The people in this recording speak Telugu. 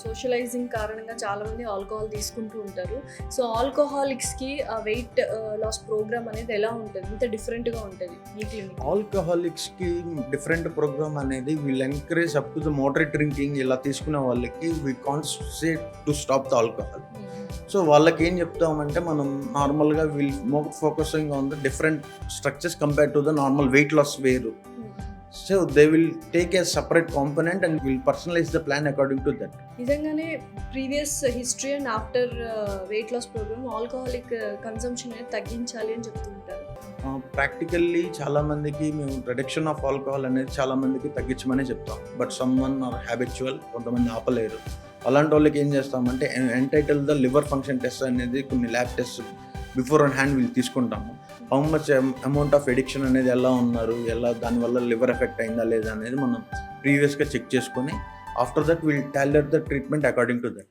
సోషలైజింగ్ కారణంగా చాలామంది ఆల్కహాల్ తీసుకుంటూ ఉంటారు. సో, ఆల్కహాలిక్స్‌కి ఆ వెయిట్ లాస్ ప్రోగ్రామ్ అనేది ఎలా ఉంటది? ఇంత డిఫరెంట్‌గా ఉంటది మీ క్లినిక్? ఆల్కహాలిక్స్‌కి డిఫరెంట్ ప్రోగ్రామ్ అనేది వీళ్ళు encourage up to the moderate drinking ఇలా తీసుకునే వాళ్ళకి we can't say to stop the alcohol. So వాళ్ళకి ఏం చెప్తామంటే మనం నార్మల్‌గా more focusing on the different structures compare to the normal weight loss వేరు. So they will take a separate component and will personalise the plan according to that. నిజంగానే previous history and after weight loss programme alcoholic consumption అనేది తగ్గించాలి అని చెప్తుంటారు. ప్రాక్టికల్లీ చాలామందికి మేము రిడక్షన్ ఆఫ్ ఆల్కహాల్ అనేది చాలామందికి తగ్గించమని చెప్తాం. But some one are habitual, కొంతమంది ఆపలేరు. అలాంటి వాళ్ళకి ఏం చేస్తామంటే entitle the liver function test అనేది కొన్ని lab test before and hand వీళ్ళు తీసుకుంటాము. How much amount of addiction అనేది ఎలా ఉన్నారు, దానివల్ల లివర్ ఎఫెక్ట్ అయిందా లేదా అనేది మనం ప్రీవియస్గా చెక్ చేసుకొని after that will tailor the treatment according to that.